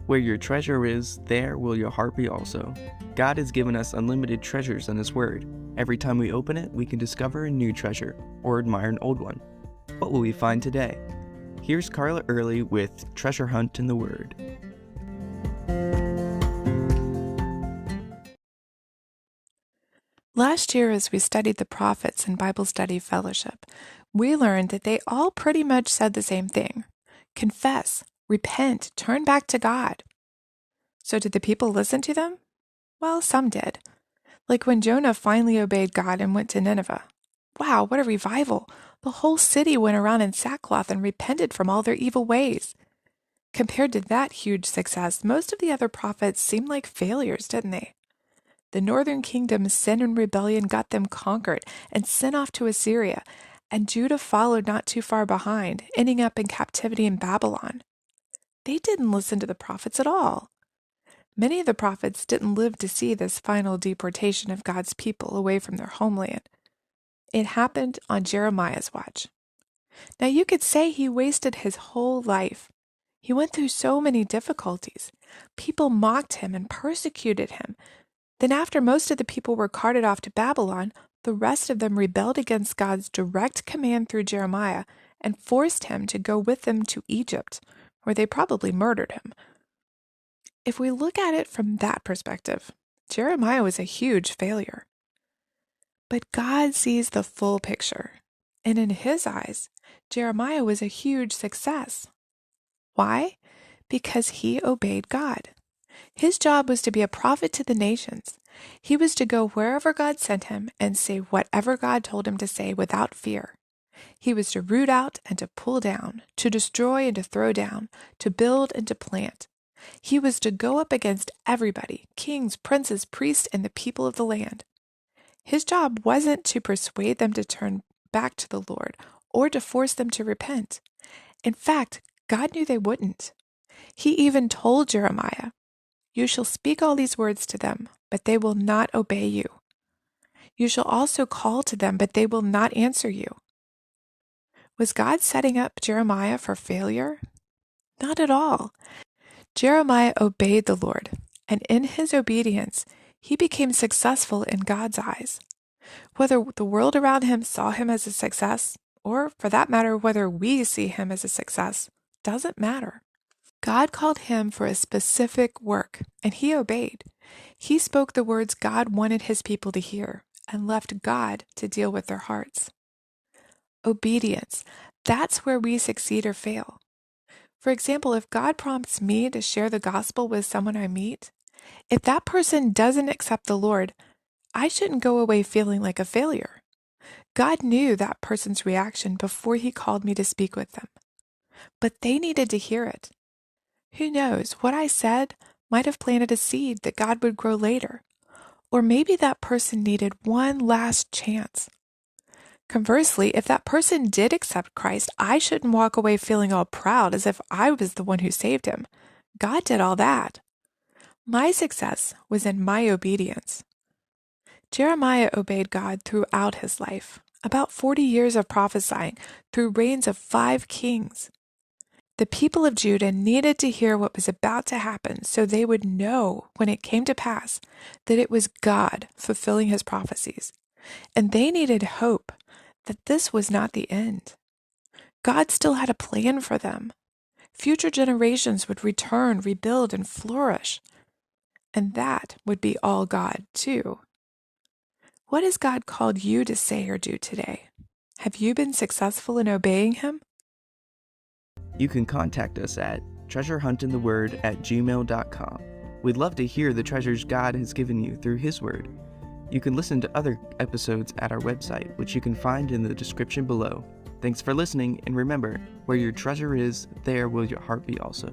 Where your treasure is, there will your heart be also. God has given us unlimited treasures in His Word. Every time we open it, we can discover a new treasure or admire an old one. What will we find today? Here's Carla Early with Treasure Hunt in the Word. Last year, as we studied the prophets in Bible Study Fellowship, we learned that they all pretty much said the same thing. Confess, repent, turn back to God. So did the people listen to them? Well, some did. Like when Jonah finally obeyed God and went to Nineveh. Wow, what a revival! The whole city went around in sackcloth and repented from all their evil ways. Compared to that huge success, most of the other prophets seemed like failures, didn't they? The northern kingdom's sin and rebellion got them conquered and sent off to Assyria, and Judah followed not too far behind, ending up in captivity in Babylon. They didn't listen to the prophets at all. Many of the prophets didn't live to see this final deportation of God's people away from their homeland. It happened on Jeremiah's watch. Now you could say he wasted his whole life. He went through so many difficulties. People mocked him and persecuted him. Then after most of the people were carted off to Babylon, the rest of them rebelled against God's direct command through Jeremiah and forced him to go with them to Egypt, where they probably murdered him. If we look at it from that perspective, Jeremiah was a huge failure. But God sees the full picture, and in His eyes, Jeremiah was a huge success. Why? Because he obeyed God. His job was to be a prophet to the nations. He was to go wherever God sent him and say whatever God told him to say without fear. He was to root out and to pull down, to destroy and to throw down, to build and to plant. He was to go up against everybody, kings, princes, priests, and the people of the land. His job wasn't to persuade them to turn back to the Lord or to force them to repent. In fact, God knew they wouldn't. He even told Jeremiah, "You shall speak all these words to them, but they will not obey you. You shall also call to them, but they will not answer you." Was God setting up Jeremiah for failure? Not at all. Jeremiah obeyed the Lord, and in his obedience, he became successful in God's eyes. Whether the world around him saw him as a success, or for that matter, whether we see him as a success, doesn't matter. God called him for a specific work, and he obeyed. He spoke the words God wanted his people to hear, and left God to deal with their hearts. Obedience, that's where we succeed or fail. For example, if God prompts me to share the gospel with someone I meet, if that person doesn't accept the Lord, I shouldn't go away feeling like a failure. God knew that person's reaction before He called me to speak with them. But they needed to hear it. Who knows, what I said might have planted a seed that God would grow later. Or maybe that person needed one last chance. Conversely, if that person did accept Christ, I shouldn't walk away feeling all proud as if I was the one who saved him. God did all that. My success was in my obedience. Jeremiah obeyed God throughout his life, about 40 years of prophesying through reigns of 5 kings. The people of Judah needed to hear what was about to happen so they would know when it came to pass that it was God fulfilling His prophecies. And they needed hope that this was not the end. God still had a plan for them. Future generations would return, rebuild, and flourish. And that would be all God, too. What has God called you to say or do today? Have you been successful in obeying Him? You can contact us at treasurehuntintheword@gmail.com. We'd love to hear the treasures God has given you through His Word. You can listen to other episodes at our website, which you can find in the description below. Thanks for listening, and remember, where your treasure is, there will your heart be also.